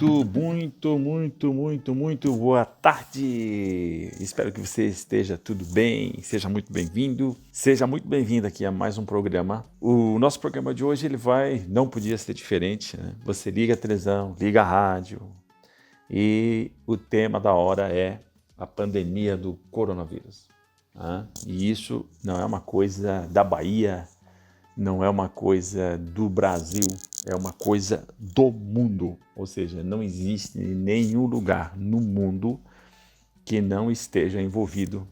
Muito boa tarde! Espero que você esteja tudo bem, seja muito bem-vindo, seja muito bem-vindo aqui a mais um programa. O nosso programa de hoje, não podia ser diferente, né? Você liga a televisão, liga a rádio e o tema da hora é a pandemia do coronavírus. Né? E isso não é uma coisa da Bahia, não é uma coisa do Brasil, é uma coisa do mundo. Ou seja, não existe nenhum lugar no mundo que não esteja envolvido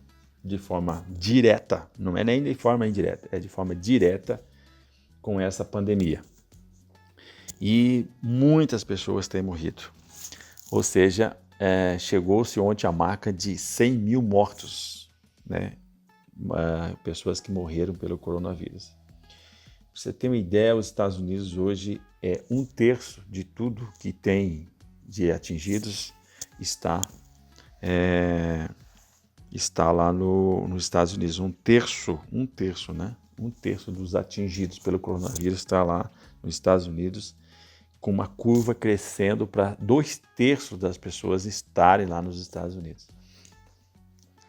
de forma direta, não é nem de forma indireta, é de forma direta com essa pandemia. E muitas pessoas têm morrido. Ou seja, chegou-se ontem a marca de 100 mil mortos, né? Pessoas que morreram pelo coronavírus. Pra você ter uma ideia, os Estados Unidos hoje é 1/3 de tudo que tem de atingidos está lá nos Estados Unidos. Um terço, né? 1/3 dos atingidos pelo coronavírus está lá nos Estados Unidos, com uma curva crescendo para 2/3 das pessoas estarem lá nos Estados Unidos.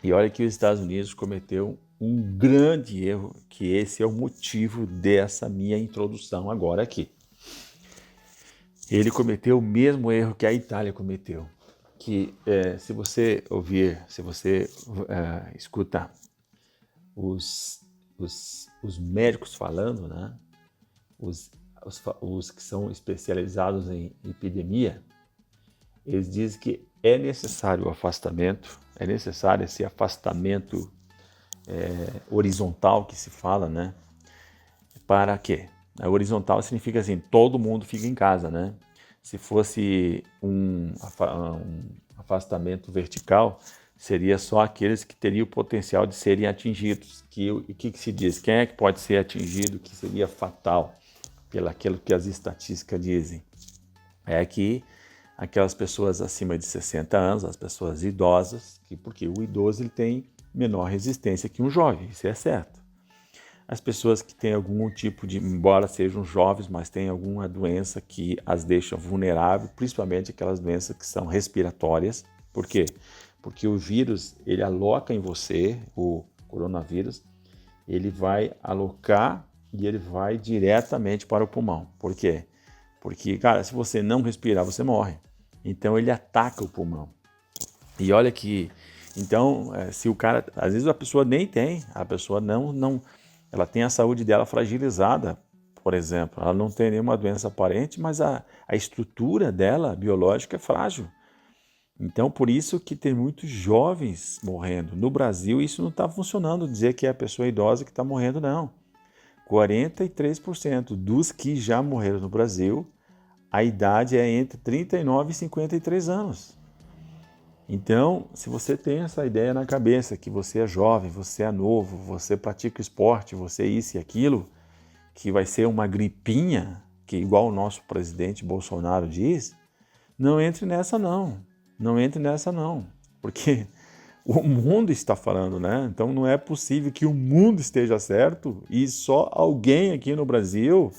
E olha que os Estados Unidos cometeu um grande erro, que esse é o motivo dessa minha introdução agora aqui. Ele cometeu o mesmo erro que a Itália cometeu, que se você escuta os médicos falando, né, os que são especializados em epidemia, eles dizem que é necessário o afastamento, é necessário esse afastamento horizontal que se fala, né? Para quê? A horizontal significa assim, todo mundo fica em casa, né? Se fosse um afastamento vertical, seria só aqueles que teriam o potencial de serem atingidos. O que se diz? Quem é que pode ser atingido, que seria fatal, pelo aquilo que as estatísticas dizem? É que aquelas pessoas acima de 60 anos, as pessoas idosas, porque o idoso ele tem menor resistência que um jovem, isso é certo. As pessoas que têm algum tipo de, embora sejam jovens, mas têm alguma doença que as deixa vulneráveis, principalmente aquelas doenças que são respiratórias. Por quê? Porque o vírus, ele aloca em você, o coronavírus, ele vai alocar e ele vai diretamente para o pulmão. Por quê? Porque, cara, se você não respirar, você morre. Então, ele ataca o pulmão. E olha que... Então, se o cara... Às vezes a pessoa nem tem, a pessoa não ela tem a saúde dela fragilizada, por exemplo. Ela não tem nenhuma doença aparente, mas a estrutura dela, biológica, é frágil. Então, por isso que tem muitos jovens morrendo. No Brasil, isso não está funcionando, dizer que é a pessoa idosa que está morrendo, não. 43% dos que já morreram no Brasil, a idade é entre 39 e 53 anos. Então, se você tem essa ideia na cabeça, que você é jovem, você é novo, você pratica esporte, você é isso e aquilo, que vai ser uma gripinha, que igual o nosso presidente Bolsonaro diz, não entre nessa não. Não entre nessa não. Porque o mundo está falando, né? Então não é possível que o mundo esteja certo e só alguém aqui no Brasil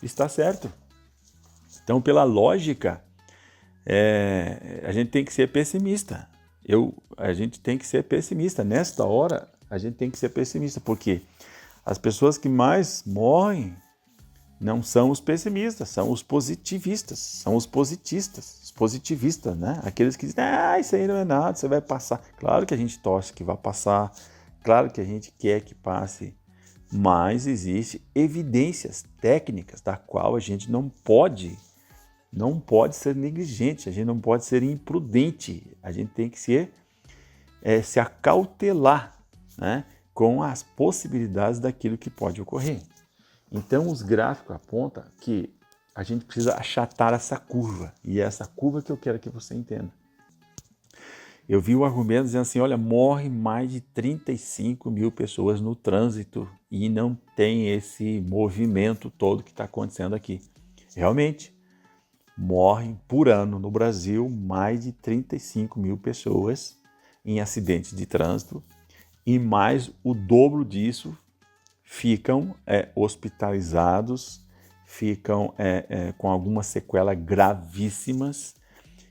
está certo. Então, pela lógica, a gente tem que ser pessimista. A gente tem que ser pessimista. Nesta hora, a gente tem que ser pessimista, porque as pessoas que mais morrem não são os pessimistas, são os positivistas, são os positivistas, né? Aqueles que dizem, isso aí não é nada, você vai passar. Claro que a gente torce que vai passar, claro que a gente quer que passe, mas existem evidências técnicas da qual a gente não pode ser negligente, a gente não pode ser imprudente, a gente tem que se acautelar, né, com as possibilidades daquilo que pode ocorrer. Então, os gráficos apontam que a gente precisa achatar essa curva, e é essa curva que eu quero que você entenda. Eu vi o argumento dizendo assim, olha, morre mais de 35 mil pessoas no trânsito e não tem esse movimento todo que está acontecendo aqui. Realmente, morrem por ano no Brasil mais de 35 mil pessoas em acidentes de trânsito e mais o dobro disso ficam hospitalizados, ficam com algumas sequelas gravíssimas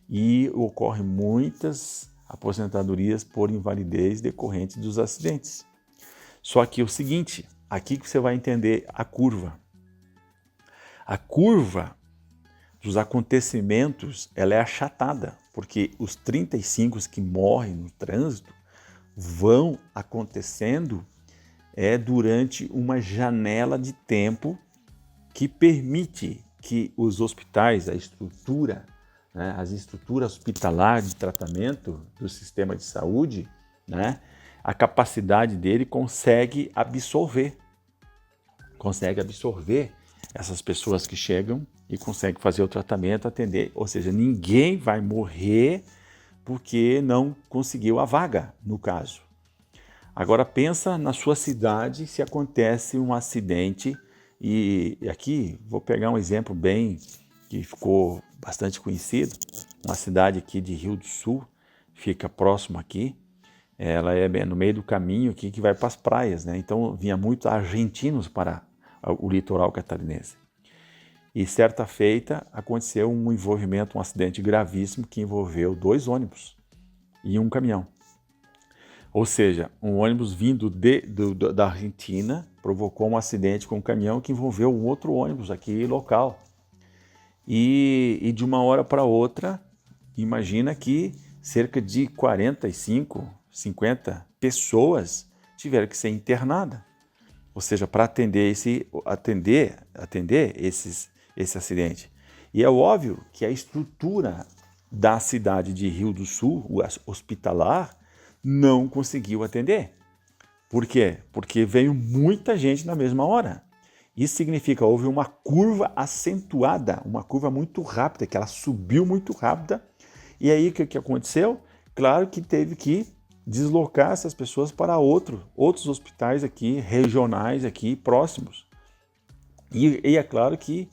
e ocorrem muitas aposentadorias por invalidez decorrentes dos acidentes. Só que é o seguinte, aqui que você vai entender a curva. A curva dos acontecimentos, ela é achatada, porque os 35 que morrem no trânsito vão acontecendo durante uma janela de tempo que permite que os hospitais, a estrutura, né, as estruturas hospitalares de tratamento do sistema de saúde, né, a capacidade dele consegue absorver essas pessoas que chegam e consegue fazer o tratamento, atender. Ou seja, ninguém vai morrer porque não conseguiu a vaga, no caso. Agora pensa na sua cidade se acontece um acidente, e aqui vou pegar um exemplo bem que ficou bastante conhecido, uma cidade aqui de Rio do Sul, fica próximo aqui, ela é no meio do caminho aqui que vai para as praias, né? Então vinha muitos argentinos para o litoral catarinense. E certa feita aconteceu um envolvimento, um acidente gravíssimo que envolveu 2 ônibus e um caminhão. Ou seja, um ônibus vindo da Argentina provocou um acidente com um caminhão que envolveu um outro ônibus aqui local. E de uma hora para outra, imagina que cerca de 45, 50 pessoas tiveram que ser internadas. Ou seja, para atender esse acidente. E é óbvio que a estrutura da cidade de Rio do Sul, hospitalar, não conseguiu atender. Por quê? Porque veio muita gente na mesma hora. Isso significa que houve uma curva acentuada, uma curva muito rápida, que ela subiu muito rápida. E aí o que aconteceu? Claro que teve que deslocar essas pessoas para outros hospitais aqui, regionais aqui, próximos. E é claro que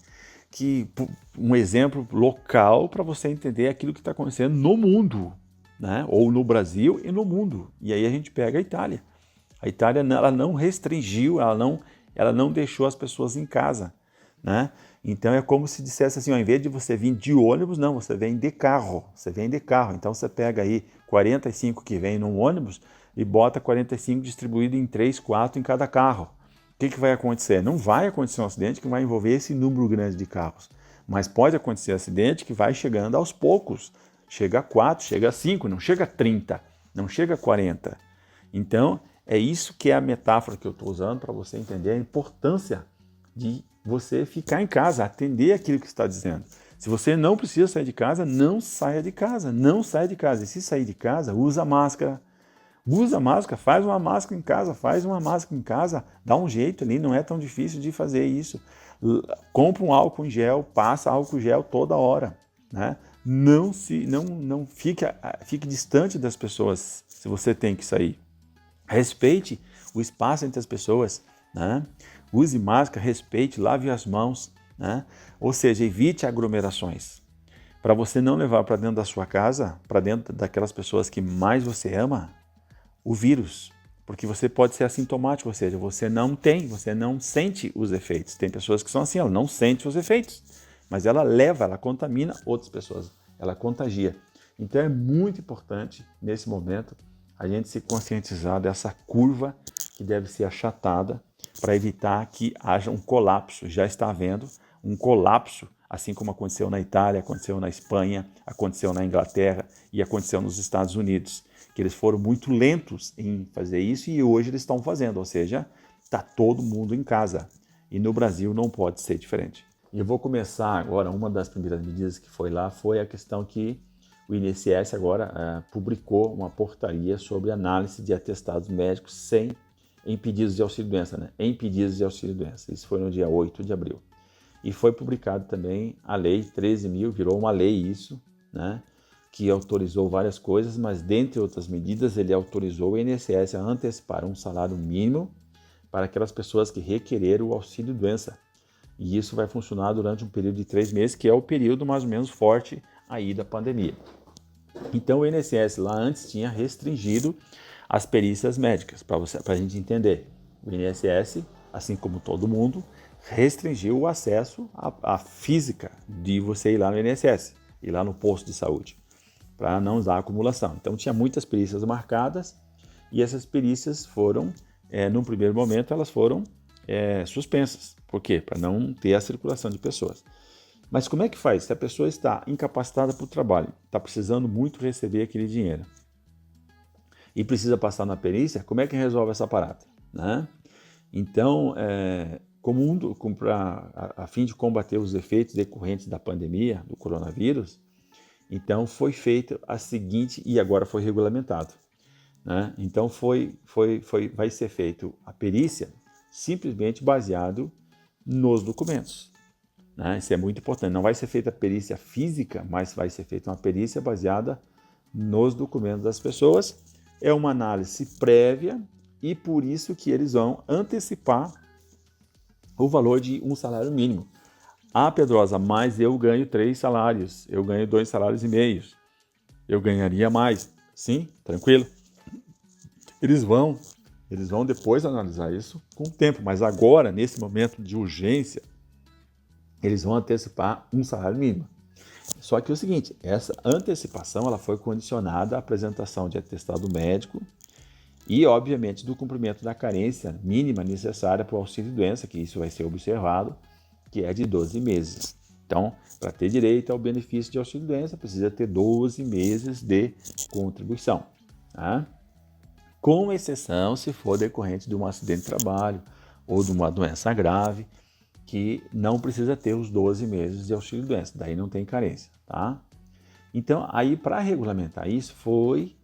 um exemplo local para você entender aquilo que está acontecendo no mundo, né? Ou no Brasil e no mundo. E aí a gente pega a Itália. A Itália ela não restringiu, ela não deixou as pessoas em casa, né? Então é como se dissesse assim, ao invés de você vir de ônibus, não, você vem de carro. Então você pega aí 45 que vem num ônibus e bota 45 distribuído em 3, 4 em cada carro. O que vai acontecer? Não vai acontecer um acidente que vai envolver esse número grande de carros, mas pode acontecer um acidente que vai chegando aos poucos. Chega a 4, chega a 5, não chega a 30, não chega a 40. Então, é isso que é a metáfora que eu estou usando para você entender a importância de você ficar em casa, atender aquilo que está dizendo. Se você não precisa sair de casa, não saia de casa, não saia de casa. E se sair de casa, usa máscara, faz uma máscara em casa, dá um jeito ali, não é tão difícil de fazer isso. Compra um álcool em gel, passa álcool em gel toda hora, né? Não fique distante das pessoas se você tem que sair. Respeite o espaço entre as pessoas, né? Use máscara, respeite, lave as mãos, né? Ou seja, evite aglomerações. Para você não levar para dentro da sua casa, para dentro daquelas pessoas que mais você ama, o vírus. Porque você pode ser assintomático, ou seja, você não sente os efeitos. Tem pessoas que são assim, ela não sente os efeitos, mas ela contamina outras pessoas, ela contagia. Então é muito importante, nesse momento, a gente se conscientizar dessa curva que deve ser achatada para evitar que haja um colapso. Já está havendo um colapso, assim como aconteceu na Itália, aconteceu na Espanha, aconteceu na Inglaterra e aconteceu nos Estados Unidos, que eles foram muito lentos em fazer isso e hoje eles estão fazendo, ou seja, está todo mundo em casa. E no Brasil não pode ser diferente. E eu vou começar agora, uma das primeiras medidas que foi lá foi a questão que o INSS agora publicou uma portaria sobre análise de atestados médicos em pedidos de auxílio-doença, né? Em pedidos de auxílio-doença. Isso foi no dia 8 de abril. E foi publicado também a lei 13.000, virou uma lei isso, né? Que autorizou várias coisas, mas dentre outras medidas ele autorizou o INSS a antecipar um salário mínimo para aquelas pessoas que requereram o auxílio-doença. E isso vai funcionar durante um período de 3 meses, que é o período mais ou menos forte aí da pandemia. Então o INSS lá antes tinha restringido as perícias médicas, para a gente entender. O INSS, assim como todo mundo, restringiu o acesso à física de você ir lá no INSS, ir lá no posto de saúde. para não usar acumulação. Então tinha muitas perícias marcadas e essas perícias foram, num primeiro momento, elas foram suspensas. Por quê? Para não ter a circulação de pessoas. Mas como é que faz? Se a pessoa está incapacitada para o trabalho, está precisando muito receber aquele dinheiro e precisa passar na perícia, como é que resolve essa parada? Né? Então, a fim de combater os efeitos decorrentes da pandemia, do coronavírus, então foi feita a seguinte, e agora foi regulamentado. Né? Então vai ser feita a perícia simplesmente baseado nos documentos. Né? Isso é muito importante. Não vai ser feita a perícia física, mas vai ser feita uma perícia baseada nos documentos das pessoas. É uma análise prévia e por isso que eles vão antecipar o valor de um salário mínimo. Ah, Pedrosa, mas eu ganho 3 salários, eu ganho 2,5 salários. Eu ganharia mais. Sim, tranquilo. Eles vão depois analisar isso com o tempo, mas agora, nesse momento de urgência, eles vão antecipar um salário mínimo. Só que é o seguinte, essa antecipação ela foi condicionada à apresentação de atestado médico e, obviamente, do cumprimento da carência mínima necessária para o auxílio-doença, que isso vai ser observado, que é de 12 meses. Então, para ter direito ao benefício de auxílio-doença, precisa ter 12 meses de contribuição. Tá? Com exceção se for decorrente de um acidente de trabalho ou de uma doença grave, que não precisa ter os 12 meses de auxílio-doença, daí não tem carência, tá? Então, aí para regulamentar isso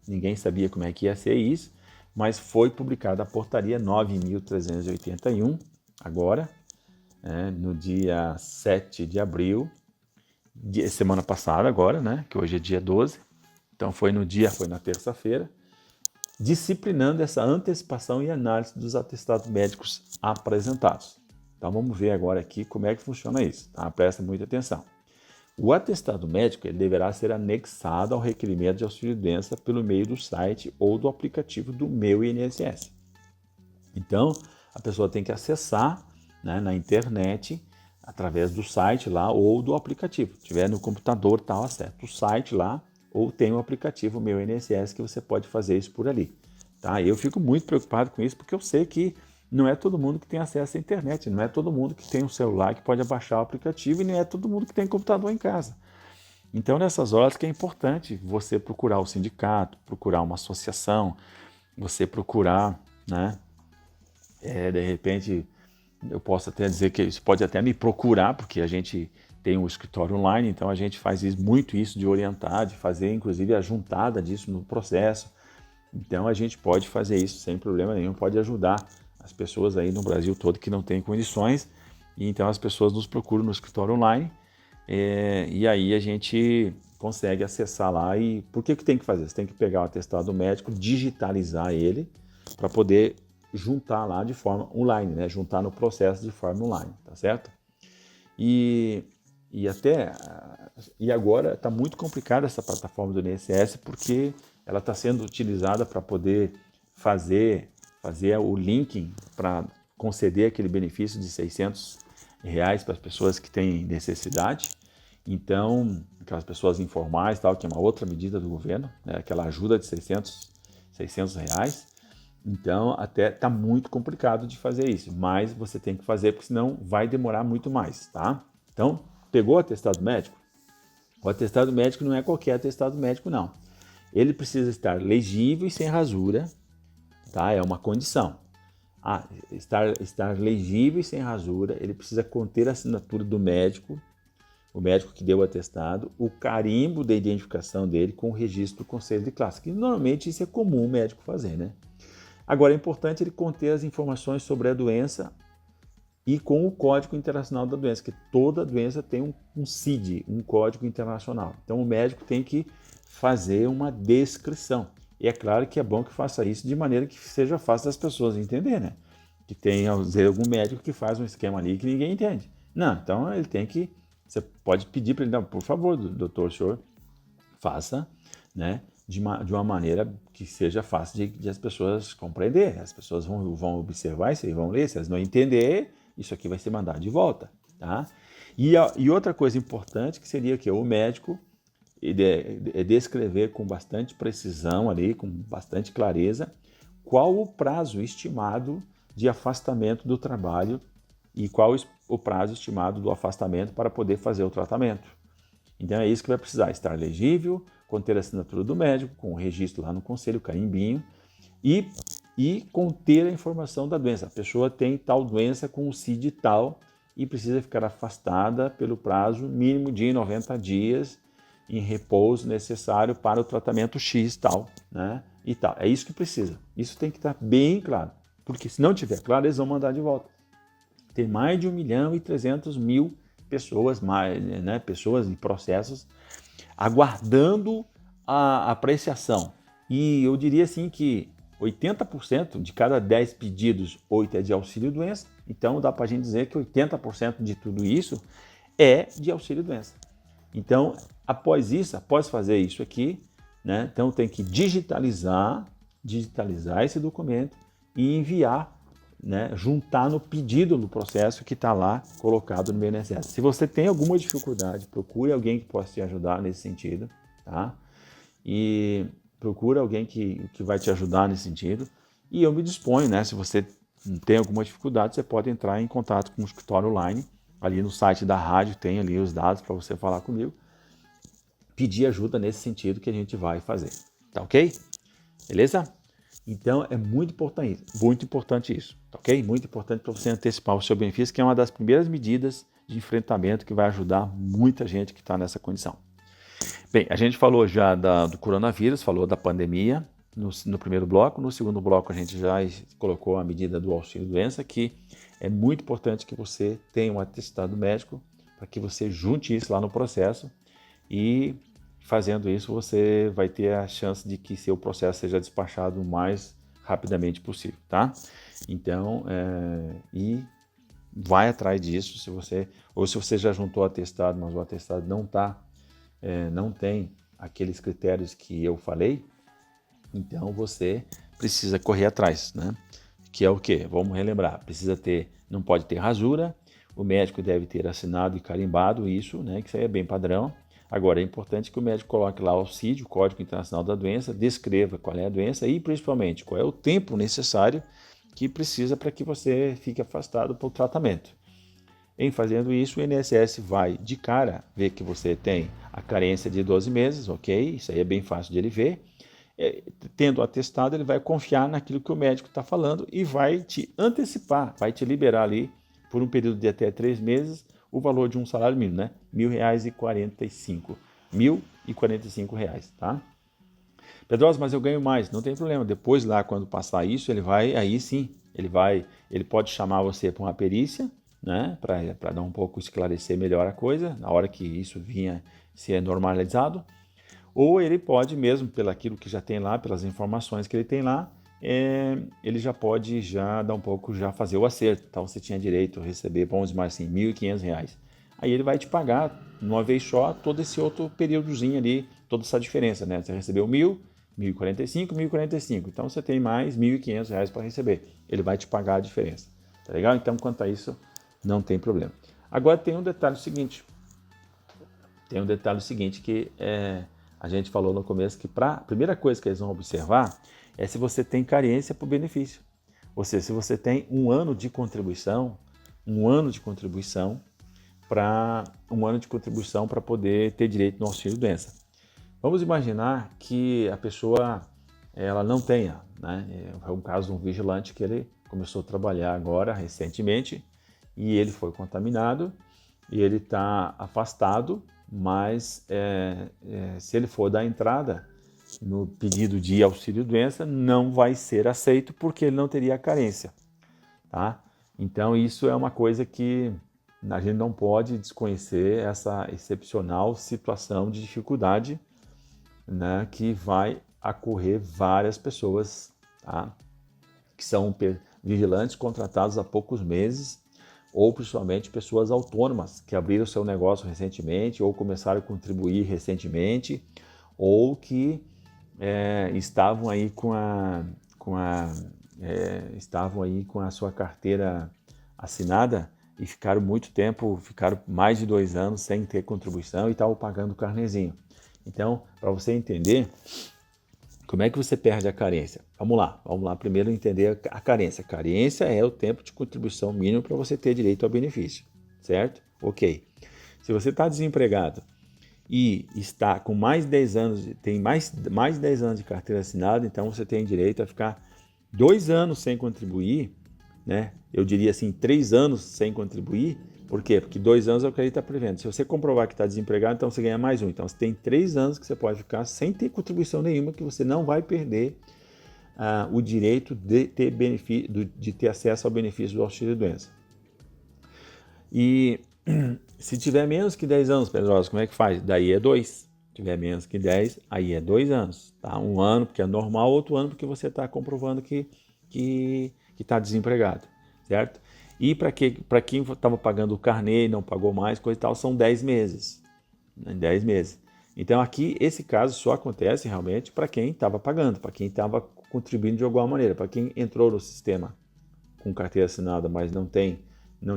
ninguém sabia como é que ia ser isso, mas foi publicada a portaria 9.381, agora, no dia 7 de abril, semana passada agora, né, que hoje é dia 12, então foi na terça-feira, disciplinando essa antecipação e análise dos atestados médicos apresentados. Então vamos ver agora aqui como é que funciona isso, tá? Presta muita atenção. O atestado médico ele deverá ser anexado ao requerimento de auxílio-doença pelo meio do site ou do aplicativo do Meu INSS. Então a pessoa tem que acessar, né, na internet, através do site lá ou do aplicativo. Se tiver no computador, tá, acessa o site lá ou tem o aplicativo Meu INSS que você pode fazer isso por ali. Tá? Eu fico muito preocupado com isso porque eu sei que não é todo mundo que tem acesso à internet, não é todo mundo que tem um celular que pode baixar o aplicativo e não é todo mundo que tem computador em casa. Então, nessas horas que é importante você procurar o sindicato, procurar uma associação, você procurar, né? De repente, eu posso até dizer que você pode até me procurar, porque a gente tem um escritório online, então a gente faz muito isso de orientar, de fazer inclusive a juntada disso no processo. Então a gente pode fazer isso sem problema nenhum, pode ajudar as pessoas aí no Brasil todo que não têm condições, e então as pessoas nos procuram no escritório online, e aí a gente consegue acessar lá. E por que tem que fazer? Você tem que pegar o atestado médico, digitalizar ele, para poder juntar lá de forma online, né? Juntar no processo de forma online, tá certo? E agora está muito complicada essa plataforma do INSS, porque ela está sendo utilizada para poder fazer o linking para conceder aquele benefício de R$600 para as pessoas que têm necessidade. Então, aquelas pessoas informais, tal, que é uma outra medida do governo, né, aquela ajuda de R$600. Então, até está muito complicado de fazer isso, mas você tem que fazer, porque senão vai demorar muito mais, tá? Então, pegou o atestado médico? O atestado médico não é qualquer atestado médico, não. Ele precisa estar legível e sem rasura, tá? É uma condição. Estar legível e sem rasura, ele precisa conter a assinatura do médico, o médico que deu o atestado, o carimbo da identificação dele com o registro do conselho de classe, que normalmente isso é comum o médico fazer, né? Agora, é importante ele conter as informações sobre a doença e com o Código Internacional da Doença, que toda doença tem um CID, um Código Internacional. Então, o médico tem que fazer uma descrição. E é claro que é bom que faça isso de maneira que seja fácil das pessoas entenderem, né? Que tem, às vezes, algum médico que faz um esquema ali que ninguém entende. Não, então ele tem que... Você pode pedir para ele, não, por favor, doutor, o senhor faça, né, de uma maneira que seja fácil de as pessoas compreenderem. As pessoas vão observar isso e vão ler. Se elas não entenderem, isso aqui vai ser mandado de volta, tá? E outra coisa importante que seria que o médico, descrever com bastante precisão ali, com bastante clareza, qual o prazo estimado de afastamento do trabalho e qual o prazo estimado do afastamento para poder fazer o tratamento. Então é isso que vai precisar, estar legível, conter a assinatura do médico, com o registro lá no conselho, carimbinho, e conter a informação da doença. A pessoa tem tal doença com o CID tal e precisa ficar afastada pelo prazo mínimo de 90 dias em repouso necessário para o tratamento X tal, né? E tal. É isso que precisa. Isso tem que estar bem claro, porque se não tiver claro, eles vão mandar de volta. Tem mais de 1.300.000 pessoas, né, pessoas em processos aguardando a apreciação. E eu diria assim que 80% de cada 10 pedidos, 8 é de auxílio-doença. Então dá para a gente dizer que 80% de tudo isso é de auxílio-doença. Então, após fazer isso aqui, né, então tem que digitalizar esse documento e enviar, né, juntar no pedido do processo que está lá colocado no INSS. Se você tem alguma dificuldade, procure alguém que possa te ajudar nesse sentido, tá? E procura alguém que vai te ajudar nesse sentido. E eu me disponho, né? Se você tem alguma dificuldade, você pode entrar em contato com o escritório online. Ali no site da rádio tem ali os dados para você falar comigo. Pedir ajuda nesse sentido que a gente vai fazer. Tá ok? Beleza? Então é muito importante isso, tá ok? Muito importante para você antecipar o seu benefício, que é uma das primeiras medidas de enfrentamento que vai ajudar muita gente que está nessa condição. Bem, a gente falou já do coronavírus, falou da pandemia no primeiro bloco. No segundo bloco a gente já colocou a medida do auxílio-doença, que é muito importante que você tenha um atestado médico para que você junte isso lá no processo e fazendo isso você vai ter a chance de que seu processo seja despachado o mais rapidamente possível, tá? Então, e vai atrás disso, se você já juntou o atestado, mas o atestado não tem aqueles critérios que eu falei, então você precisa correr atrás, né? Que é o quê? Vamos relembrar, não pode ter rasura, o médico deve ter assinado e carimbado isso, né? Que isso aí é bem padrão. Agora, é importante que o médico coloque lá o CID, o Código Internacional da Doença, descreva qual é a doença e, principalmente, qual é o tempo necessário que precisa para que você fique afastado para o tratamento. Em fazendo isso, o INSS vai de cara ver que você tem a carência de 12 meses, ok? Isso aí é bem fácil de ele ver. Tendo atestado, ele vai confiar naquilo que o médico está falando e vai te antecipar, vai te liberar ali por um período de até 3 meses o valor de um salário mínimo, né? R$1.045. R$1.045, tá? Pedroso, mas eu ganho mais. Não tem problema. Depois lá, quando passar isso, ele pode chamar você para uma perícia, né? Para dar um pouco, esclarecer melhor a coisa, na hora que isso vinha ser normalizado. Ou ele pode mesmo, pelo aquilo que já tem lá, pelas informações que ele tem lá, ele já pode dar um pouco, já fazer o acerto. Então você tinha direito a receber, vamos dizer assim, R$1.500. Aí ele vai te pagar, uma vez só, todo esse outro períodozinho ali, toda essa diferença, né? Você recebeu 1.000, 1.045, 1.045. Então você tem mais R$1.500 para receber. Ele vai te pagar a diferença. Tá legal? Então, quanto a isso, não tem problema. Agora tem um detalhe seguinte. Que a gente falou no começo que a primeira coisa que eles vão observar é se você tem carência por benefício. Ou seja, se você tem um ano de contribuição para poder ter direito no auxílio-doença. Vamos imaginar que a pessoa ela não tenha, né? É um caso de um vigilante que ele começou a trabalhar agora recentemente e ele foi contaminado e ele está afastado, mas se ele for dar entrada no pedido de auxílio-doença, não vai ser aceito porque ele não teria carência, tá? Então isso é uma coisa que a gente não pode desconhecer, essa excepcional situação de dificuldade, né, que vai ocorrer várias pessoas, tá, que são vigilantes contratados há poucos meses, ou principalmente pessoas autônomas que abriram seu negócio recentemente, ou começaram a contribuir recentemente, ou que estavam aí estavam aí com a sua carteira assinada e ficaram muito tempo, ficaram mais de 2 anos sem ter contribuição e estavam pagando o carnezinho. Então, para você entender como é que você perde a carência. Vamos lá primeiro entender a carência. A carência é o tempo de contribuição mínimo para você ter direito ao benefício, certo? Ok. Se você está desempregado e está com mais de 10 anos, tem mais de 10 anos de carteira assinada, então você tem direito a ficar 2 anos sem contribuir, né? Eu diria assim, 3 anos sem contribuir. Por quê? Porque 2 anos é o que ele está prevendo. Se você comprovar que está desempregado, então você ganha mais um. Então você tem 3 anos que você pode ficar sem ter contribuição nenhuma, que você não vai perder o direito de ter benefício, de ter acesso ao benefício do auxílio-doença. E se tiver menos que 10 anos, Pedrosa, como é que faz? Daí é 2. Se tiver menos que 10, aí é 2 anos. Tá? 1 ano porque é normal, outro ano porque você está comprovando que está desempregado, certo? E para quem estava pagando o carnê e não pagou mais, coisa e tal, são 10 meses. 10 meses. Então aqui, esse caso só acontece realmente para quem estava pagando, para quem estava contribuindo de alguma maneira, para quem entrou no sistema com carteira assinada, mas não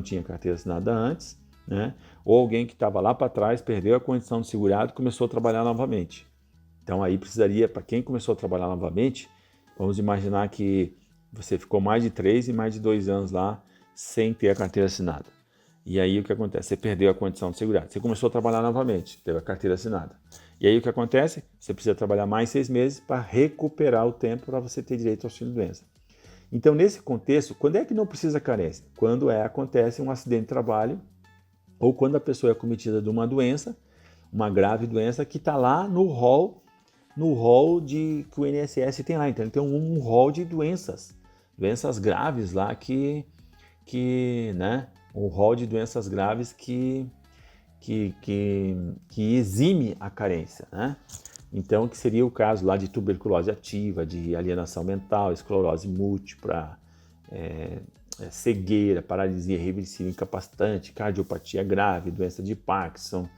tinha carteira assinada antes, né? Ou alguém que estava lá para trás, perdeu a condição de segurado e começou a trabalhar novamente. Então aí precisaria, para quem começou a trabalhar novamente, vamos imaginar que você ficou mais de 3 e mais de 2 anos lá sem ter a carteira assinada. E aí o que acontece? Você perdeu a condição de segurado. Você começou a trabalhar novamente, teve a carteira assinada. E aí o que acontece? Você precisa trabalhar mais 6 meses para recuperar o tempo para você ter direito ao auxílio-doença. Então, nesse contexto, quando é que não precisa carência? Quando acontece um acidente de trabalho ou quando a pessoa é acometida de uma doença, uma grave doença que está lá no rol que o INSS tem lá. Então, ele tem um rol de doenças graves lá né? Um rol de doenças graves que exime a carência, né? Então, que seria o caso lá de tuberculose ativa, de alienação mental, esclerose múltipla, cegueira, paralisia irreversível incapacitante, cardiopatia grave, doença de Parkinson,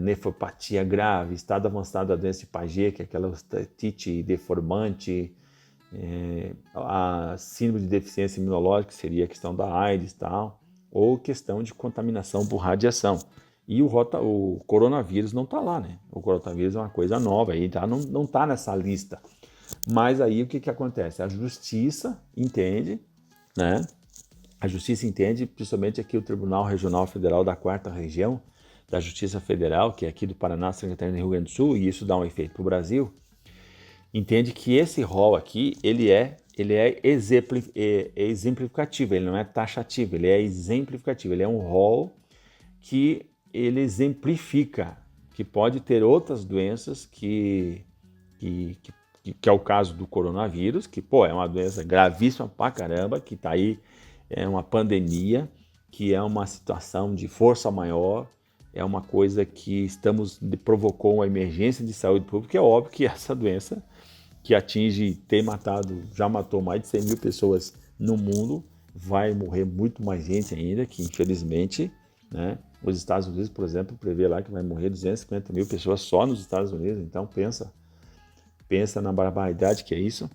nefropatia grave, estado avançado da doença de Paget, que é aquela osteite deformante, a síndrome de deficiência imunológica, que seria a questão da AIDS e tal, ou questão de contaminação por radiação. E o coronavírus não está lá, né? O coronavírus é uma coisa nova, aí tá? Não está nessa lista. Mas aí o que acontece? A justiça entende, né? A justiça entende, principalmente aqui o Tribunal Regional Federal da 4ª Região, da Justiça Federal, que é aqui do Paraná, Santa Catarina e Rio Grande do Sul, e isso dá um efeito para o Brasil, entende que esse rol aqui, ele é exemplificativo, ele não é taxativo, ele é exemplificativo, ele é um rol que ele exemplifica que pode ter outras doenças que é o caso do coronavírus, que é uma doença gravíssima pra caramba, que está aí, é uma pandemia, que é uma situação de força maior, é uma coisa que provocou uma emergência de saúde pública. É óbvio que essa doença que já matou mais de 100 mil pessoas no mundo, vai morrer muito mais gente ainda, que infelizmente, né, os Estados Unidos, por exemplo, prevê lá que vai morrer 250 mil pessoas só nos Estados Unidos. Então pensa na barbaridade que é isso.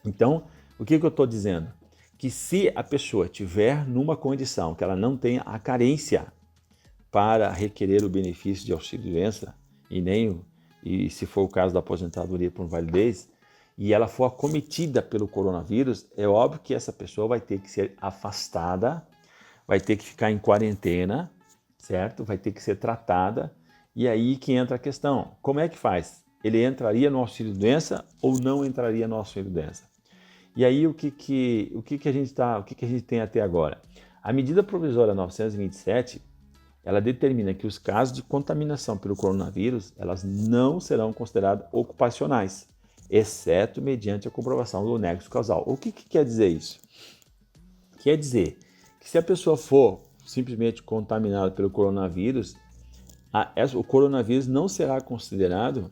Então, o que eu estou dizendo? Que se a pessoa tiver numa condição que ela não tenha a carência para requerer o benefício de auxílio-doença, e se for o caso da aposentadoria por invalidez, e ela for acometida pelo coronavírus, é óbvio que essa pessoa vai ter que ser afastada, vai ter que ficar em quarentena, certo? Vai ter que ser tratada. E aí que entra a questão, como é que faz? Ele entraria no auxílio-doença ou não entraria no auxílio-doença? E aí o que a gente tem até agora? A medida provisória 927, ela determina que os casos de contaminação pelo coronavírus, elas não serão considerados ocupacionais, exceto mediante a comprovação do nexo causal. O que quer dizer isso? Quer dizer que se a pessoa for simplesmente contaminada pelo coronavírus, o coronavírus não será considerado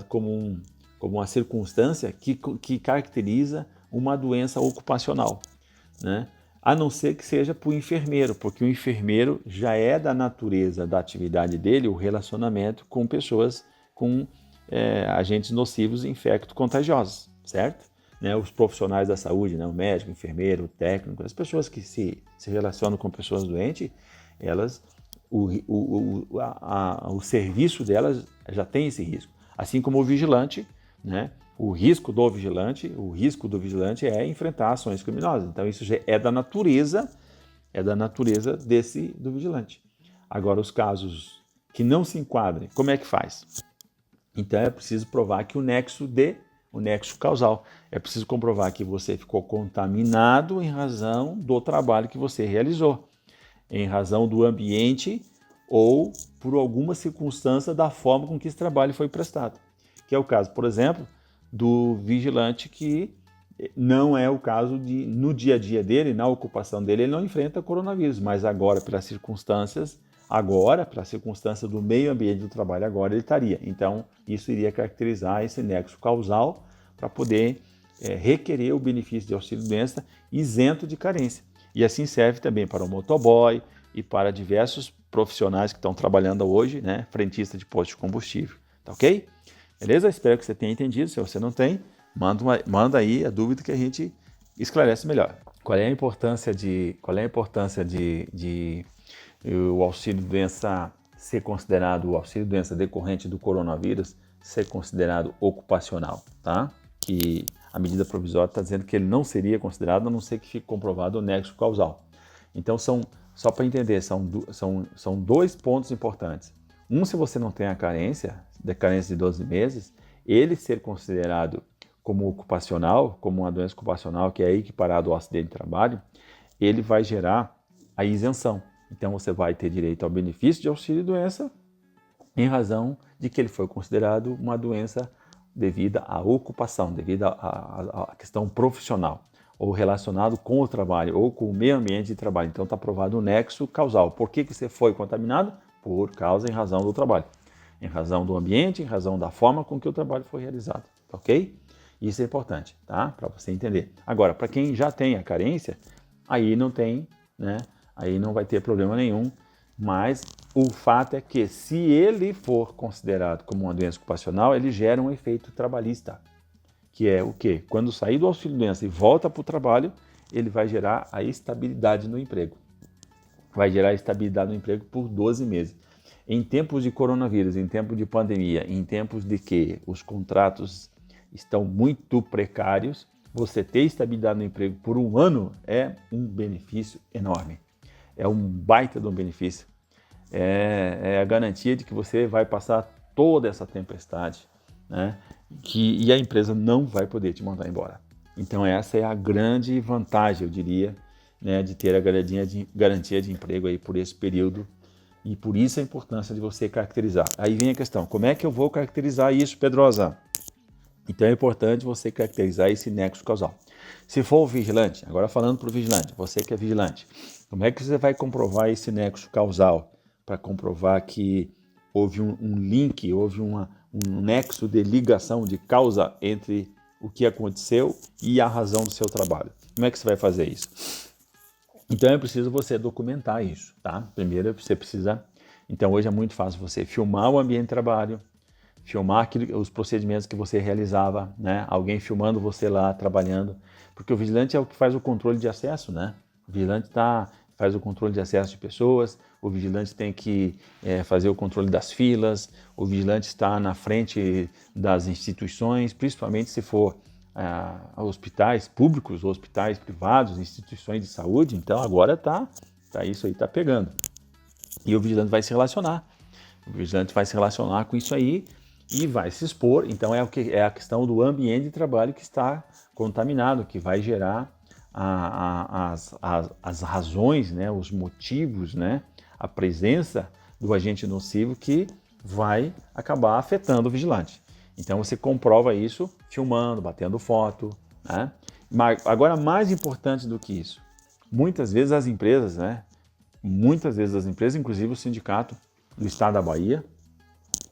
como uma circunstância que caracteriza uma doença ocupacional, né? A não ser que seja para o enfermeiro, porque o enfermeiro já é da natureza da atividade dele o relacionamento com pessoas com agentes nocivos e infecto-contagiosos, certo? Né, os profissionais da saúde, né, o médico, o enfermeiro, o técnico, as pessoas que se relacionam com pessoas doentes, elas o serviço delas já tem esse risco. Assim como o vigilante, né? O risco do vigilante é enfrentar ações criminosas. Então isso já é da natureza do vigilante. Agora, os casos que não se enquadrem, como é que faz? Então é preciso provar que o nexo causal. É preciso comprovar que você ficou contaminado em razão do trabalho que você realizou, em razão do ambiente ou por alguma circunstância da forma com que esse trabalho foi prestado. Que é o caso, por exemplo, do vigilante, que não é o caso de, no dia a dia dele, na ocupação dele, ele não enfrenta coronavírus, mas agora, pelas circunstâncias do meio ambiente do trabalho, agora ele estaria. Então, isso iria caracterizar esse nexo causal para poder requerer o benefício de auxílio-doença isento de carência. E assim serve também para o motoboy e para diversos profissionais que estão trabalhando hoje, né, frentista de posto de combustível. Tá ok? Beleza? Espero que você tenha entendido. Se você não tem, manda aí a dúvida que a gente esclarece melhor. Qual é a importância de o auxílio-doença ser considerado, o auxílio-doença decorrente do coronavírus ser considerado ocupacional, tá? Que a medida provisória está dizendo que ele não seria considerado, a não ser que fique comprovado o nexo causal. Então, só para entender, são dois pontos importantes. Um, se você não tem a carência de 12 meses, ele ser considerado como ocupacional, como uma doença ocupacional que é equiparado ao acidente de trabalho, ele vai gerar a isenção. Então, você vai ter direito ao benefício de auxílio-doença em razão de que ele foi considerado uma doença devido à ocupação, devido à questão profissional, ou relacionado com o trabalho, ou com o meio ambiente de trabalho. Então, está provado o nexo causal. Por que você foi contaminado? Por causa, em razão do trabalho, em razão do ambiente, em razão da forma com que o trabalho foi realizado. Ok? Isso é importante, tá? Para você entender. Agora, para quem já tem a carência, aí não tem, né? Aí não vai ter problema nenhum, mas o fato é que se ele for considerado como uma doença ocupacional, ele gera um efeito trabalhista, que é o quê? Quando sair do auxílio-doença e volta para o trabalho, ele vai gerar a estabilidade no emprego. Vai gerar estabilidade no emprego por 12 meses. Em tempos de coronavírus, em tempos de pandemia, em tempos de que os contratos estão muito precários, você ter estabilidade no emprego por um ano é um benefício enorme. É um baita de um benefício. É a garantia de que você vai passar toda essa tempestade, né? E a empresa não vai poder te mandar embora. Então essa é a grande vantagem, eu diria, né, de ter a garantia de emprego aí por esse período, e por isso a importância de você caracterizar. Aí vem a questão, como é que eu vou caracterizar isso, Pedrosa? Então é importante você caracterizar esse nexo causal. Se for o vigilante, agora falando para o vigilante, você que é vigilante, como é que você vai comprovar esse nexo causal? Para comprovar que houve um link, houve um nexo de ligação, de causa entre o que aconteceu e a razão do seu trabalho. Como é que você vai fazer isso? Então é preciso você documentar isso, tá? Primeiro você precisa... Então hoje é muito fácil você filmar o ambiente de trabalho, filmar os procedimentos que você realizava, né? Alguém filmando você lá trabalhando, porque o vigilante é o que faz o controle de acesso, né? O vigilante faz o controle de acesso de pessoas, o vigilante tem que fazer o controle das filas, o vigilante está na frente das instituições, principalmente se for hospitais públicos, hospitais privados, instituições de saúde. Então agora isso aí está pegando. E o vigilante vai se relacionar. O vigilante vai se relacionar com isso aí e vai se expor. Então é a questão do ambiente de trabalho que está contaminado, que vai gerar as razões, né, os motivos, né, a presença do agente nocivo que vai acabar afetando o vigilante. Então você comprova isso filmando, batendo foto, né? Agora, mais importante do que isso, muitas vezes as empresas, inclusive o sindicato do estado da Bahia,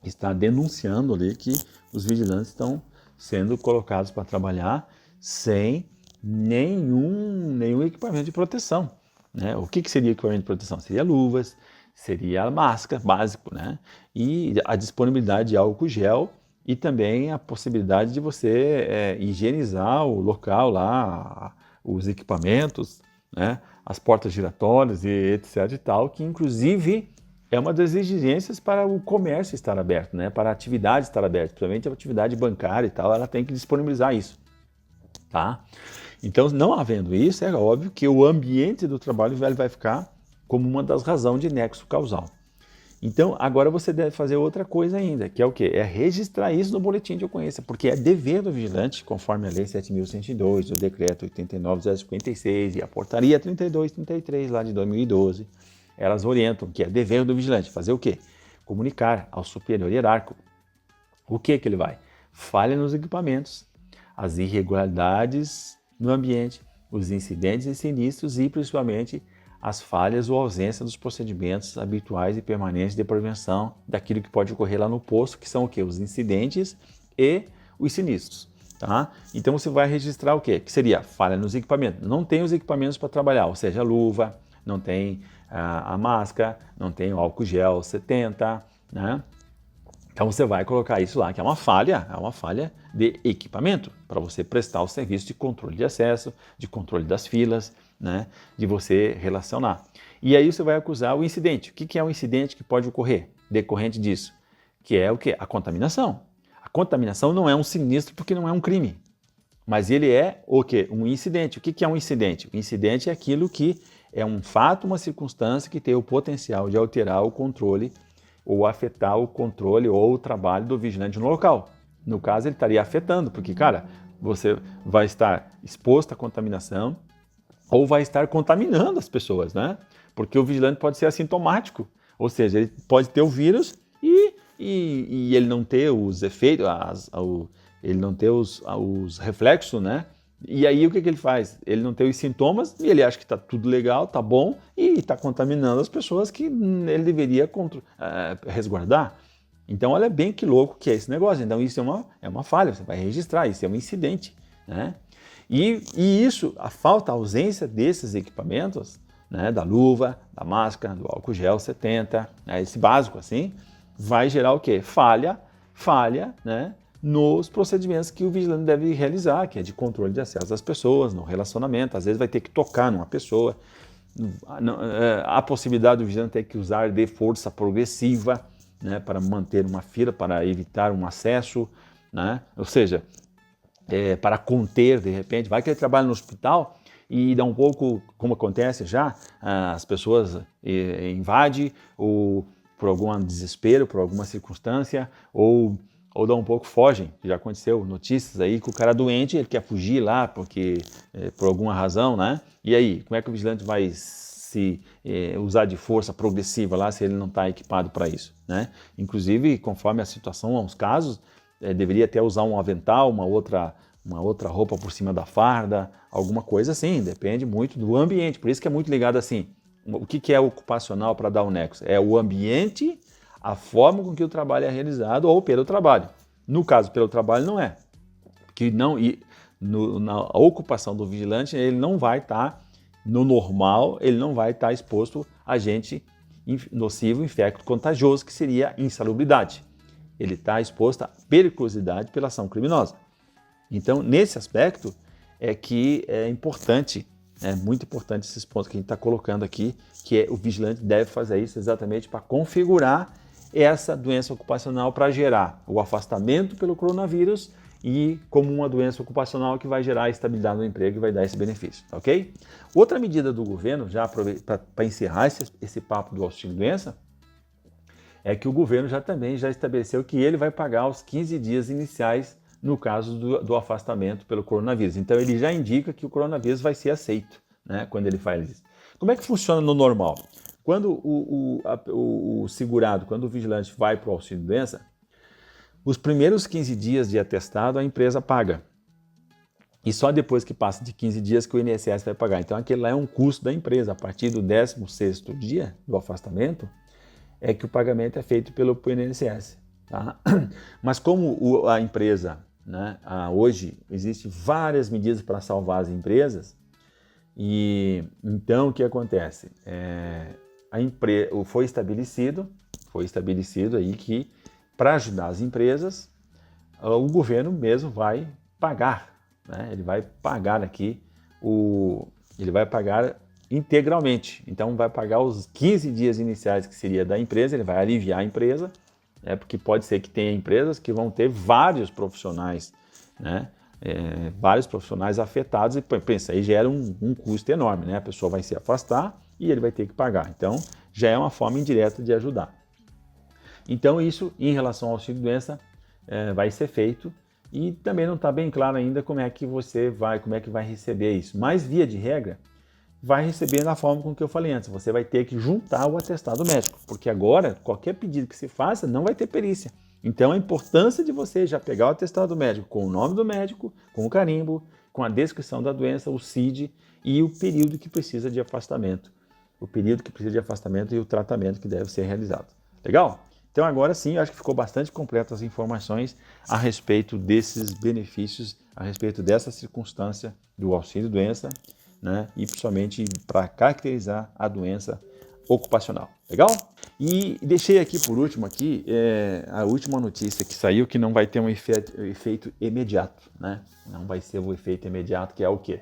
está denunciando ali que os vigilantes estão sendo colocados para trabalhar sem nenhum equipamento de proteção, né? O que seria equipamento de proteção? Seria luvas, seria a máscara, básico, né? E a disponibilidade de álcool gel e também a possibilidade de você higienizar o local lá, os equipamentos, né? As portas giratórias e etc e tal, que inclusive É uma das exigências para o comércio estar aberto, né? Para a atividade estar aberta, principalmente a atividade bancária e tal, ela tem que disponibilizar isso, tá? Então, não havendo isso, é óbvio que o ambiente do trabalho vai ficar como uma das razões de nexo causal. Então, agora você deve fazer outra coisa ainda, que é o quê? É registrar isso no boletim de ocorrência, porque é dever do vigilante, conforme a Lei 7.102, o Decreto 89.056 e a Portaria 3233 lá de 2012, elas orientam que é dever do vigilante fazer o quê? Comunicar ao superior hierárquico. O que ele vai? Falha nos equipamentos, as irregularidades no ambiente, os incidentes e sinistros e, principalmente, as falhas ou ausência dos procedimentos habituais e permanentes de prevenção daquilo que pode ocorrer lá no posto, que são o quê? Os incidentes e os sinistros. Tá? Então você vai registrar o quê? Que seria falha nos equipamentos. Não tem os equipamentos para trabalhar, ou seja, a luva, não tem a máscara, não tem o álcool gel 70, né? Então você vai colocar isso lá, que é uma falha de equipamento, para você prestar o serviço de controle de acesso, de controle das filas, né, de você relacionar. E aí você vai acusar o incidente. O que é um incidente que pode ocorrer decorrente disso? Que é o quê? A contaminação. A contaminação não é um sinistro porque não é um crime, mas ele é o quê? Um incidente. O que é um incidente? O incidente é aquilo que é um fato, uma circunstância que tem o potencial de alterar o controle ou afetar o controle ou o trabalho do vigilante no local. No caso, ele estaria afetando, porque, cara, você vai estar exposto à contaminação ou vai estar contaminando as pessoas, né? Porque o vigilante pode ser assintomático, ou seja, ele pode ter o vírus e ele não ter os efeitos, ele não ter os reflexos, né? E aí o que ele faz? Ele não tem os sintomas e ele acha que está tudo legal, está bom e está contaminando as pessoas que ele deveria resguardar. Então olha bem que louco que é esse negócio. Então isso é uma falha, você vai registrar, isso é um incidente, né? E isso, a ausência desses equipamentos, né, da luva, da máscara, do álcool gel 70, né, esse básico assim, vai gerar o quê? Falha, né, nos procedimentos que o vigilante deve realizar, que é de controle de acesso das pessoas, no relacionamento. Às vezes vai ter que tocar numa pessoa, a possibilidade do vigilante ter que usar de força progressiva, né, para manter uma fila, para evitar um acesso, né, ou seja, para conter, de repente, vai que ele trabalha no hospital e dá um pouco, como acontece já, as pessoas invadem ou por algum desespero, por alguma circunstância, ou dá um pouco fogem. Já aconteceu notícias aí que o cara doente, ele quer fugir lá porque por alguma razão, né? E aí, como é que o vigilante vai se usar de força progressiva lá se ele não está equipado para isso, né? Inclusive, conforme a situação, os casos, deveria até usar um avental, uma outra roupa por cima da farda, alguma coisa assim, depende muito do ambiente. Por isso que é muito ligado assim, o que é ocupacional para dar o nexo? É o ambiente, a forma com que o trabalho é realizado ou pelo trabalho. No caso, pelo trabalho não é. Que não, na ocupação do vigilante, ele não vai estar, no normal, ele não vai estar exposto a agente nocivo, infecto, contagioso, que seria insalubridade. Ele está exposto à periculosidade pela ação criminosa. Então, nesse aspecto, é que é importante, é muito importante esses pontos que a gente está colocando aqui, que o vigilante deve fazer isso exatamente para configurar essa doença ocupacional para gerar o afastamento pelo coronavírus e como uma doença ocupacional que vai gerar a estabilidade no emprego e vai dar esse benefício, ok? Outra medida do governo, já para encerrar esse papo do auxílio-doença, é que o governo também já estabeleceu que ele vai pagar os 15 dias iniciais no caso do afastamento pelo coronavírus. Então ele já indica que o coronavírus vai ser aceito, né, quando ele faz isso. Como é que funciona no normal? Quando o segurado, quando o vigilante vai para o auxílio-doença, os primeiros 15 dias de atestado a empresa paga. E só depois que passa de 15 dias que o INSS vai pagar. Então aquele lá é um custo da empresa. A partir do 16º dia do afastamento é que o pagamento é feito pelo INSS. Tá? Mas como a empresa, né, hoje existem várias medidas para salvar as empresas, e então o que acontece? Foi estabelecido aí que para ajudar as empresas, o governo mesmo vai pagar, né? Ele vai pagar aqui ele vai pagar integralmente. Então vai pagar os 15 dias iniciais que seria da empresa, ele vai aliviar a empresa, né? Porque pode ser que tenha empresas que vão ter vários profissionais, né? Vários profissionais afetados e pensa, aí gera um custo enorme, né? A pessoa vai se afastar e ele vai ter que pagar. Então já é uma forma indireta de ajudar. Então isso em relação ao auxílio-doença vai ser feito e também não está bem claro ainda como é que vai receber isso. Mas via de regra, vai receber da forma com que eu falei antes. Você vai ter que juntar o atestado médico, porque agora qualquer pedido que se faça não vai ter perícia. Então a importância de você já pegar o atestado médico com o nome do médico, com o carimbo, com a descrição da doença, o CID e o período que precisa de afastamento. O período que precisa de afastamento e o tratamento que deve ser realizado. Legal? Então agora sim, eu acho que ficou bastante completo as informações a respeito desses benefícios, a respeito dessa circunstância do auxílio-doença, né? E principalmente para caracterizar a doença ocupacional. Legal? E deixei aqui por último a última notícia que saiu, que não vai ter um efeito imediato, né? Não vai ser o efeito imediato, que é o quê?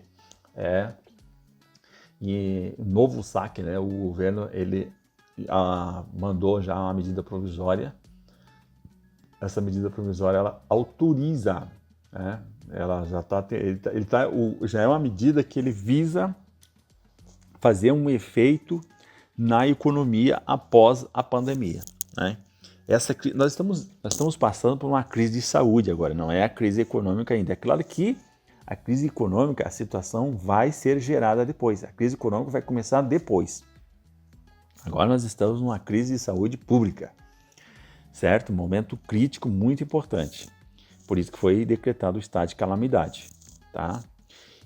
E o novo saque, né? O governo ele mandou já uma medida provisória. Essa medida provisória ela autoriza, né? Ela já é uma medida que ele visa fazer um efeito na economia após a pandemia, né? Nós estamos passando por uma crise de saúde agora, não é a crise econômica ainda. É claro que a crise econômica, a situação vai ser gerada depois. A crise econômica vai começar depois. Agora nós estamos numa crise de saúde pública, certo? Um momento crítico muito importante. Por isso que foi decretado o estado de calamidade, tá?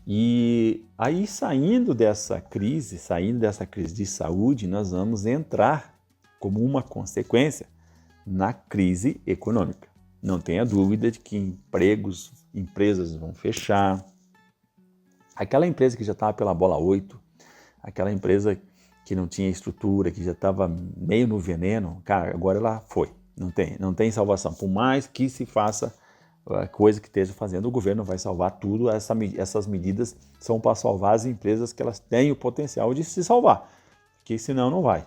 E aí, saindo dessa crise de saúde, nós vamos entrar, como uma consequência, na crise econômica. Não tenha dúvida de que empresas vão fechar. Aquela empresa que já estava pela bola 8, aquela empresa que não tinha estrutura, que já estava meio no veneno, cara, agora ela foi. Não tem salvação. Por mais que se faça a coisa que esteja fazendo, o governo vai salvar tudo. Essas medidas são para salvar as empresas que elas têm o potencial de se salvar, porque senão não vai.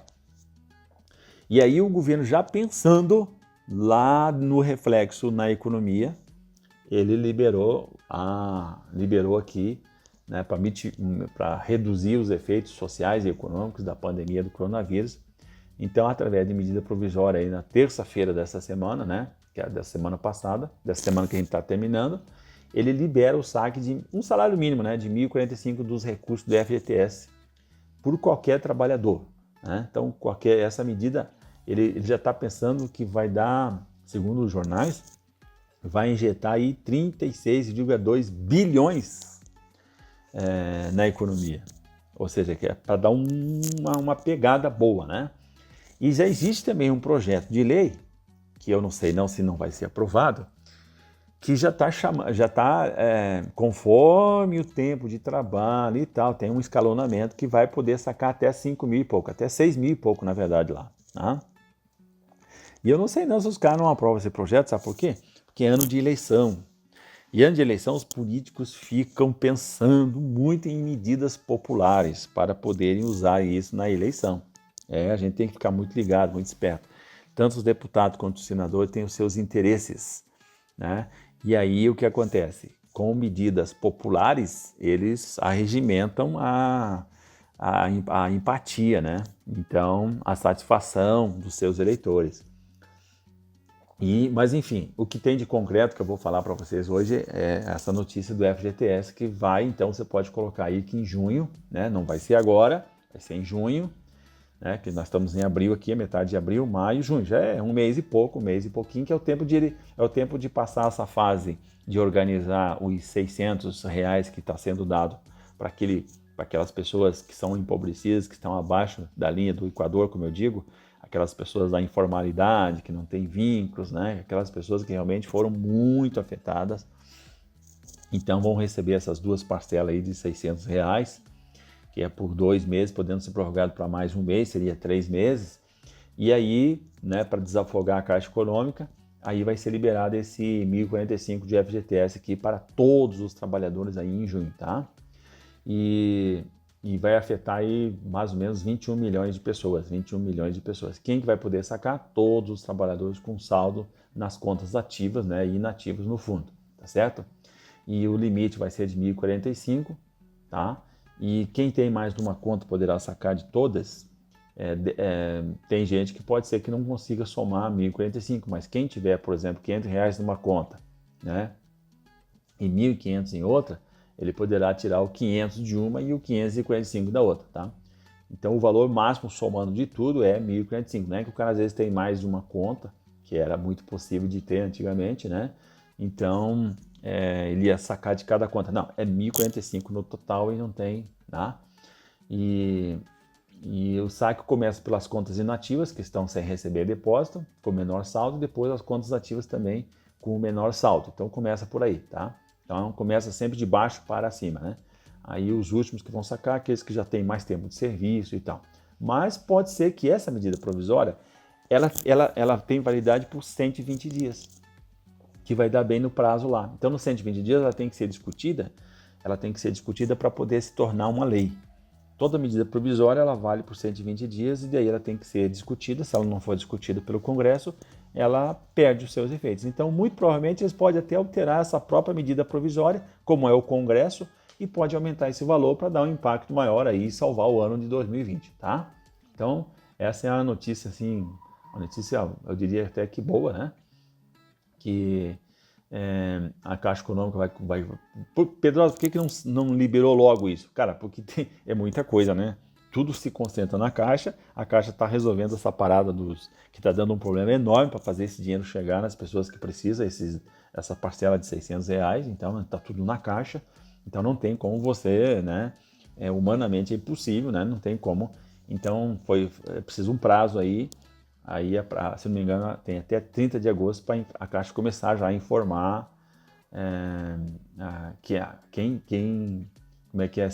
E aí o governo, já pensando lá no reflexo na economia, ele liberou aqui, né, para reduzir os efeitos sociais e econômicos da pandemia do coronavírus. Então, através de medida provisória aí na terça-feira dessa semana, né, que é dessa semana passada, dessa semana que a gente está terminando, ele libera o saque de um salário mínimo, né, de R$ 1.045 dos recursos do FGTS por qualquer trabalhador, né? Então, essa medida, ele já está pensando que vai dar, segundo os jornais, vai injetar aí 36,2 bilhões na economia. Ou seja, que é para dar uma pegada boa, né? E já existe também um projeto de lei, que eu não sei se não vai ser aprovado, que já está conforme o tempo de trabalho e tal, tem um escalonamento que vai poder sacar até 5 mil e pouco, até 6 mil e pouco, na verdade, lá. Tá? E eu não sei se os caras não aprovam esse projeto, sabe por quê? Porque é ano de eleição. E ano de eleição, os políticos ficam pensando muito em medidas populares para poderem usar isso na eleição. A gente tem que ficar muito ligado, muito esperto. Tanto os deputados quanto os senadores têm os seus interesses, né? E aí o que acontece? Com medidas populares, eles arregimentam a empatia, né? Então, a satisfação dos seus eleitores. Mas enfim, o que tem de concreto que eu vou falar para vocês hoje é essa notícia do FGTS que vai, então você pode colocar aí que em junho, né? Não vai ser agora, vai ser em junho, né, que nós estamos em abril aqui, metade de abril, maio, junho, já é um mês e pouquinho, que é o tempo de passar essa fase de organizar os R$ 600 que está sendo dado para aquelas pessoas que são empobrecidas, que estão abaixo da linha do Equador, como eu digo, aquelas pessoas da informalidade, que não têm vínculos, né, aquelas pessoas que realmente foram muito afetadas. Então vão receber essas duas parcelas aí de R$ 600, que é por 2 meses, podendo ser prorrogado para mais um mês, seria 3 meses. E aí, né, para desafogar a Caixa Econômica, aí vai ser liberado esse 1.045 de FGTS aqui para todos os trabalhadores aí em junho, tá? E e vai afetar aí mais ou menos 21 milhões de pessoas. 21 milhões de pessoas. Quem que vai poder sacar? Todos os trabalhadores com saldo nas contas ativas, né, e inativos no fundo, tá certo? E o limite vai ser de 1.045, tá? E quem tem mais de uma conta poderá sacar de todas. Tem gente que pode ser que não consiga somar 1.045, mas quem tiver, por exemplo, R$ 500 numa conta, né, e 1.500 em outra, ele poderá tirar o 500 de uma e o 545 da outra, tá? Então o valor máximo somando de tudo é 1.045, né? Que o cara às vezes tem mais de uma conta, que era muito possível de ter antigamente, né? Então ele ia sacar de cada conta. Não, é 1.045 no total e não tem, tá? E o saque começa pelas contas inativas, que estão sem receber depósito, com menor saldo, e depois as contas ativas também com o menor saldo. Então começa por aí, tá? Então começa sempre de baixo para cima, né? Aí os últimos que vão sacar, aqueles que já têm mais tempo de serviço e tal. Mas pode ser que essa medida provisória, ela tem validade por 120 dias, que vai dar bem no prazo lá. Então nos 120 dias ela tem que ser discutida para poder se tornar uma lei. Toda medida provisória ela vale por 120 dias e daí ela tem que ser discutida. Se ela não for discutida pelo Congresso, ela perde os seus efeitos. Então, muito provavelmente, eles podem até alterar essa própria medida provisória, como é o Congresso, e pode aumentar esse valor para dar um impacto maior aí e salvar o ano de 2020, tá? Então, essa é a notícia, assim, uma notícia, eu diria até que boa, né? Que a Caixa Econômica vai... Pedrosa, por que não liberou logo isso? Cara, porque é muita coisa, né? Tudo se concentra na Caixa, a Caixa está resolvendo essa parada que está dando um problema enorme para fazer esse dinheiro chegar nas pessoas que precisam, essa parcela de R$ 600, então está tudo na Caixa, então não tem como você, né? Humanamente é impossível, né? Não tem como, então é preciso um prazo aí, se não me engano, tem até 30 de agosto para a Caixa começar já a informar como é que é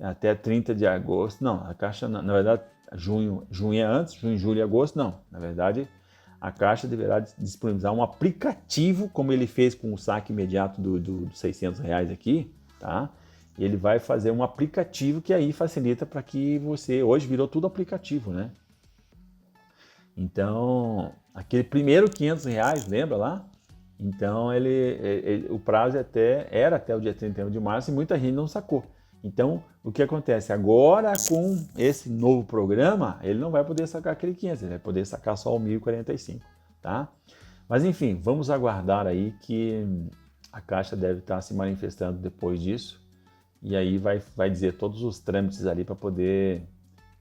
até 30 de agosto. Não, a Caixa, na verdade, junho é antes, junho, julho e agosto, não. Na verdade, a Caixa deverá disponibilizar um aplicativo, como ele fez com o saque imediato dos R$ 600 aqui, tá? Ele vai fazer um aplicativo que aí facilita para que hoje virou tudo aplicativo, né? Então, aquele primeiro R$ 500, lembra lá? Então, o prazo era até o dia 31 de março e muita gente não sacou. Então, o que acontece? Agora, com esse novo programa, ele não vai poder sacar aquele 500, ele vai poder sacar só o 1.045, tá? Mas, enfim, vamos aguardar aí que a Caixa deve estar se manifestando depois disso e aí vai dizer todos os trâmites ali para poder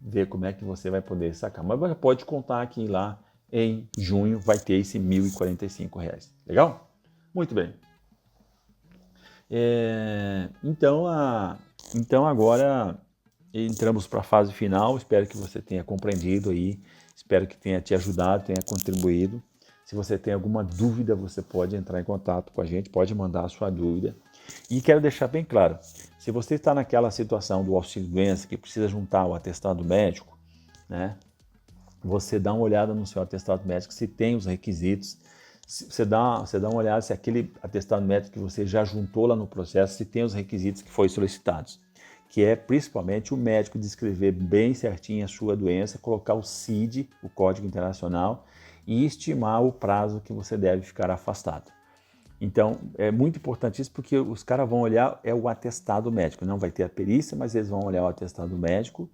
ver como é que você vai poder sacar. Mas você pode contar que lá em junho vai ter esse R$ 1.045. Legal? Muito bem. Então agora entramos para a fase final. Espero que você tenha compreendido aí. Espero que tenha te ajudado, tenha contribuído. Se você tem alguma dúvida, você pode entrar em contato com a gente, pode mandar a sua dúvida. E quero deixar bem claro, se você está naquela situação do auxílio-doença que precisa juntar o atestado médico, né? Você dá uma olhada no seu atestado médico se tem os requisitos, você dá uma olhada se aquele atestado médico que você já juntou lá no processo, se tem os requisitos que foram solicitados, que é principalmente o médico descrever bem certinho a sua doença, colocar o CID, o Código Internacional, e estimar o prazo que você deve ficar afastado. Então, é muito importante isso porque os caras vão olhar o atestado médico. Não vai ter a perícia, mas eles vão olhar o atestado médico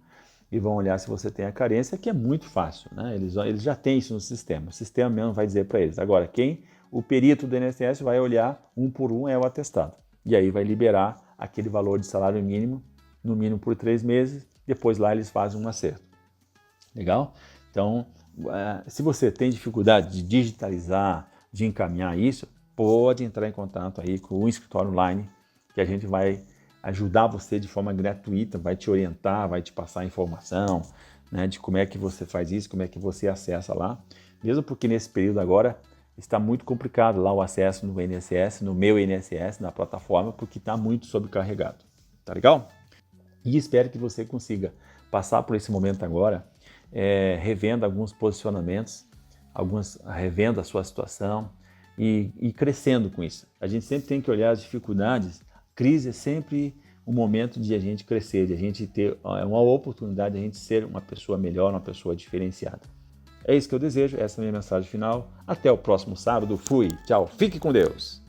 e vão olhar se você tem a carência, que é muito fácil, né? Eles já têm isso no sistema. O sistema mesmo vai dizer para eles. Agora, o perito do INSS vai olhar um por um é o atestado. E aí vai liberar aquele valor de salário mínimo, no mínimo por 3 meses. Depois lá eles fazem um acerto. Legal? Então, se você tem dificuldade de digitalizar, de encaminhar isso, pode entrar em contato aí com o escritório online, que a gente vai ajudar você de forma gratuita, vai te orientar, vai te passar informação, né, de como é que você faz isso, como é que você acessa lá. Mesmo porque nesse período agora está muito complicado lá o acesso no INSS, no meu INSS, na plataforma, porque está muito sobrecarregado. Tá legal? E espero que você consiga passar por esse momento agora, revendo alguns posicionamentos, revendo a sua situação, e crescendo com isso. A gente sempre tem que olhar as dificuldades. Crise é sempre um momento de a gente crescer, de a gente ter uma oportunidade de a gente ser uma pessoa melhor, uma pessoa diferenciada. É isso que eu desejo, essa é a minha mensagem final. Até o próximo sábado. Fui, tchau, fique com Deus!